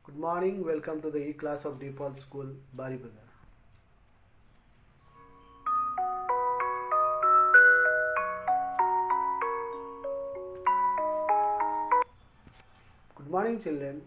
Good morning, welcome to the e-class of Default School, Baribazar. Good morning children,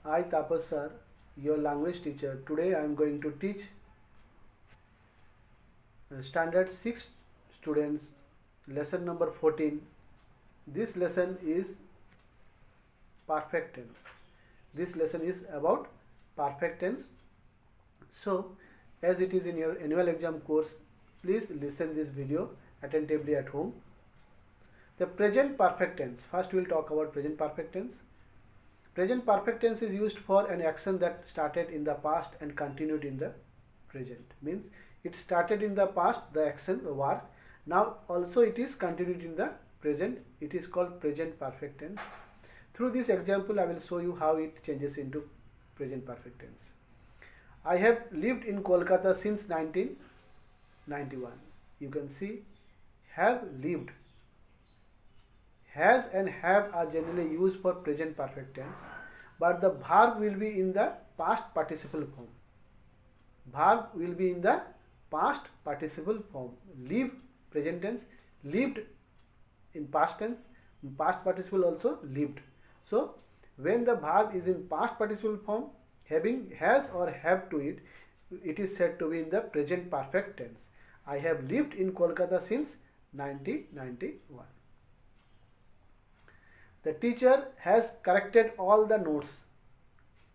I Tapas sir, your language teacher. Today I am going to teach standard 6 students lesson number 14. This lesson is perfect tense. This lesson is about perfect tense. So, as it is in your annual exam course, please listen this video attentively at home. The present perfect tense. First we will talk about present perfect tense. Present perfect tense is used for an action that started in the past and continued in the present. Means it started in the past, the action, the work. Now also it is continued in the present. It is called present perfect tense. Through this example, I will show you how it changes into present perfect tense. I have lived in Kolkata since 1991. You can see have lived. Has and have are generally used for present perfect tense, but the verb will be in the past participle form. Verb will be in the past participle form. Live present tense, lived in past tense, past participle also lived. So when the verb is in past participle form, having has or have to it, it is said to be in the present perfect tense. I have lived in Kolkata since 1991. The teacher has corrected all the notes.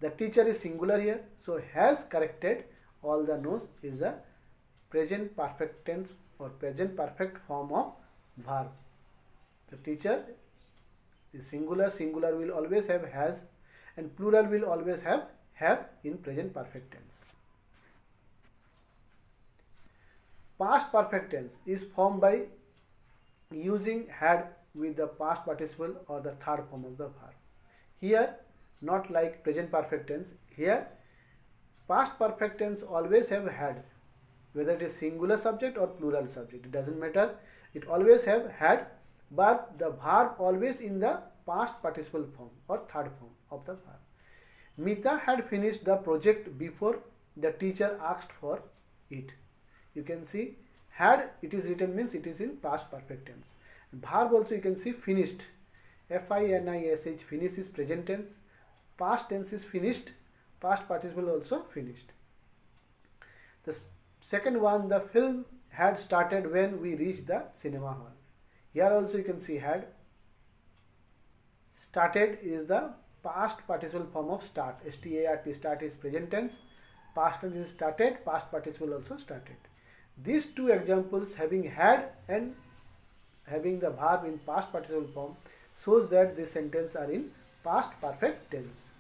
The teacher is singular here, so has corrected all the notes is a present perfect tense or present perfect form of verb. The teacher is singular, singular will always have has, and plural will always have in present perfect tense. Past perfect tense is formed by using had with the past participle or the third form of the verb. Here, not like present perfect tense, here past perfect tense always have had, whether it is singular subject or plural subject, it doesn't matter, it always have had, but the verb always in the past participle form or third form of the verb. Mita had finished the project before the teacher asked for it. You can see had, it is written means it is in past perfect tense. Verb also you can see finished. F-I-N-I-S-H, finish is present tense. Past tense is finished. Past participle also finished. The second one, the film had started when we reached the cinema hall. Here also you can see had. Started is the past participle form of start. S-T-A-R-T, start is present tense. Past tense is started. Past participle also started. These two examples having had and having the verb in past participle form shows that this sentence are in past perfect tense.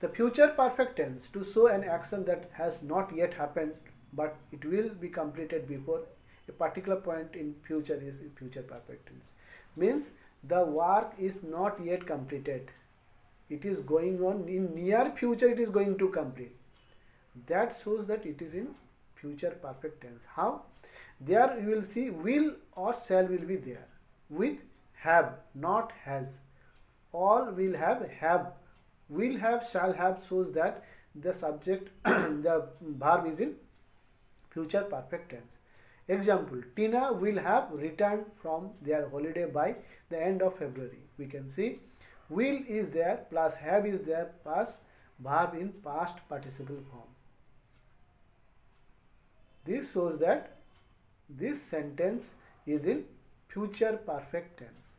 The future perfect tense, to show an action that has not yet happened but it will be completed before a particular point in future, is future perfect tense. Means the work is not yet completed. It is going on in near future, it is going to complete. That shows that it is in future perfect tense. How? There you will see will or shall will be there with have, not has. All will have. Will have, shall have shows that the subject, the verb is in future perfect tense. Example, Tina will have returned from their holiday by the end of February. We can see will is there plus have is there plus verb in past participle form. This shows that this sentence is in future perfect tense.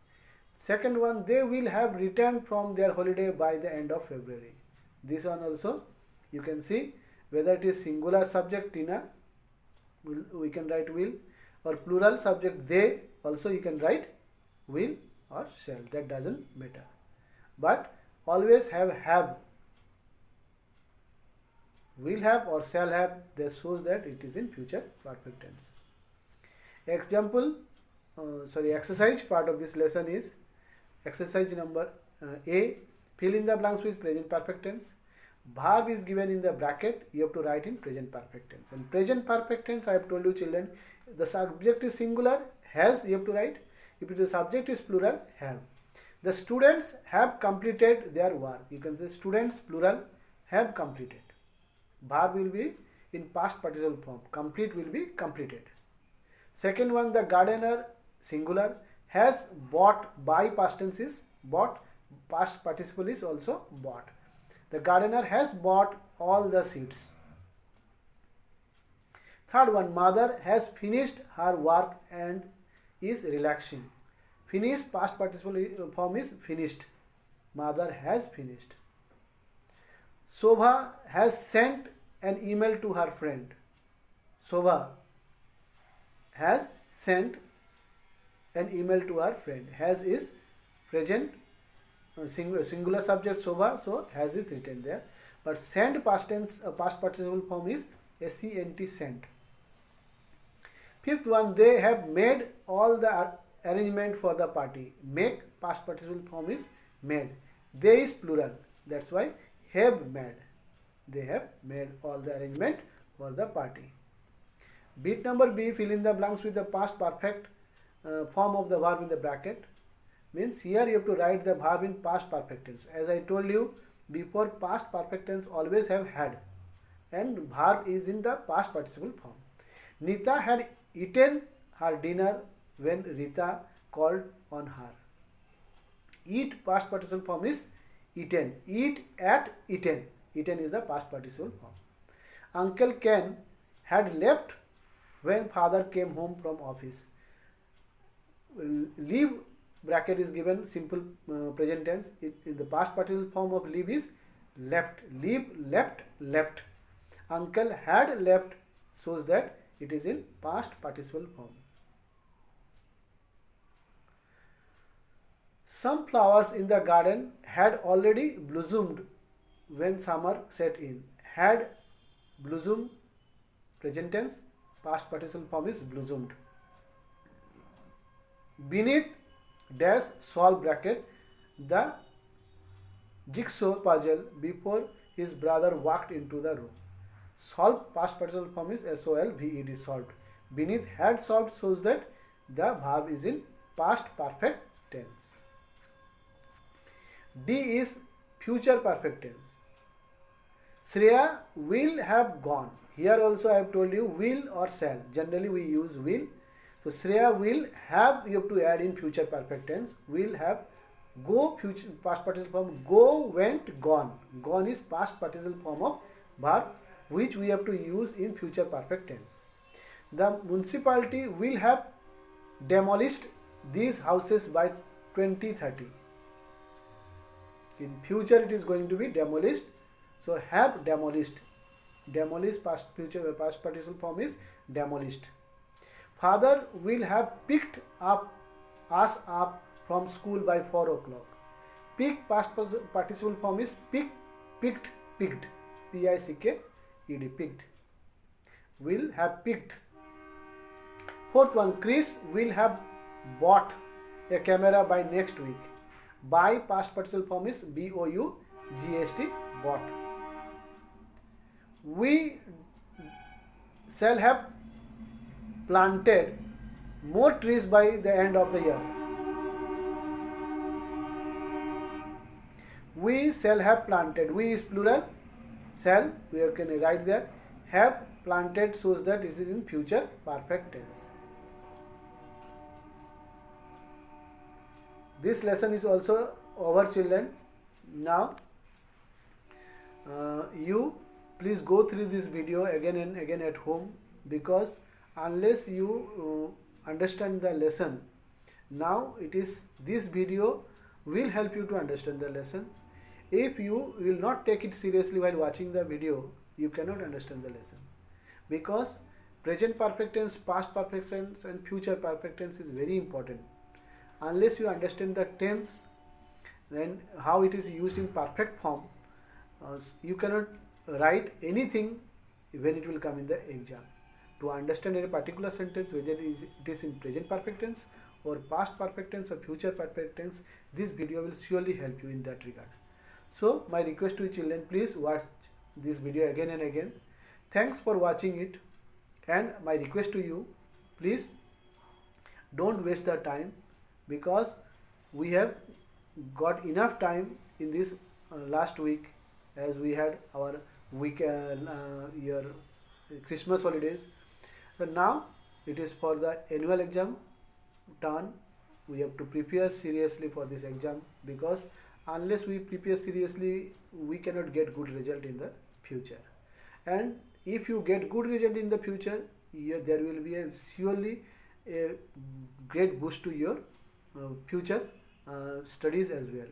Second one, they will have returned from their holiday by the end of February. This one also you can see whether it is singular subject Tina, we can write will, or plural subject they, also you can write will or shall, that doesn't matter. But always have. Will have or shall have, this shows that it is in future perfect tense. Exercise part of this lesson is exercise number A. Fill in the blanks with present perfect tense. Verb is given in the bracket, you have to write in present perfect tense. And present perfect tense, I have told you children, the subject is singular, has, you have to write. If the subject is plural, have. The students have completed their work. You can say students plural have completed. Verb will be in past participle form. Complete will be completed. Second one, the gardener singular has bought. By past tense is bought. Past participle is also bought. The gardener has bought all the seeds. Third one, mother has finished her work and is relaxing. Finished past participle form is finished. Mother has finished. Shobha has sent an email to her friend. Shobha has sent an email to her friend. Has is present singular subject Shobha, so has is written there. But sent past tense past participle form is SENT, sent. Fifth one, they have made all the arrangement for the party. Make past participle form is made. They is plural. That's why have made. They have made all the arrangement for the party. Bit number B, fill in the blanks with the past perfect form of the verb in the bracket. Means here you have to write the verb in past perfect tense. As I told you before, past perfect tense always have had and verb is in the past participle form. Nita had eaten her dinner when Rita called on her. Eat past participle form is eaten. Eat at eaten. Eaten is the past participle form. Uncle Ken had left when father came home from office. Leave bracket is given simple present tense. In the past participle form of leave is left. Leave, left, left. Uncle had left shows that it is in past participle form. Some flowers in the garden had already blossomed when summer set in. Had blossomed present tense, past participle form is blossomed. Beneath dash solve bracket the jigsaw puzzle before his brother walked into the room. Solve past participle form is SOLVED, solved. Beneath had solved shows that the verb is in past perfect tense. D is future perfect tense. Shreya will have gone. Here also I have told you will or shall. Generally we use will. So Shreya will have, you have to add in future perfect tense. Will have, go future past participle form, go, went, gone. Gone is past participle form of verb which we have to use in future perfect tense. The municipality will have demolished these houses by 2030. In future it is going to be demolished. So have demolished. Demolished past participle form is demolished. Father will have picked us up from school by 4 o'clock. Pick past participle form is picked, picked. P-I-C-K-E-D, picked. Will have picked. Fourth one, Chris will have bought a camera by next week. By past participle form is B-O-U-G-S-T, bought. We shall have planted more trees by the end of the year. We shall have planted. We is plural. Shall, we can write there. Have planted shows that this is in future perfect tense. This lesson is also over, children. Now you please go through this video again and again at home, because unless you understand the lesson, now it is this video will help you to understand the lesson. If you will not take it seriously while watching the video, you cannot understand the lesson, because present perfect tense, past perfect tense and future perfect tense is very important. Unless you understand the tense, then how it is used in perfect form, you cannot write anything when it will come in the exam. To understand a particular sentence, whether it is in present perfect tense or past perfect tense or future perfect tense, this video will surely help you in that regard. So my request to you children, please watch this video again and again. Thanks for watching it, and my request to you, please don't waste the time, because we have got enough time in this last week, as we had our your Christmas holidays. So now it is for the annual exam turn. We have to prepare seriously for this exam, because unless we prepare seriously, we cannot get good result in the future. And if you get good result in the future, there will be surely a great boost to your future studies as well.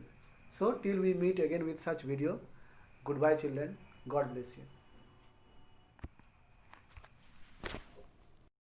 So till we meet again with such video, goodbye children, God bless you.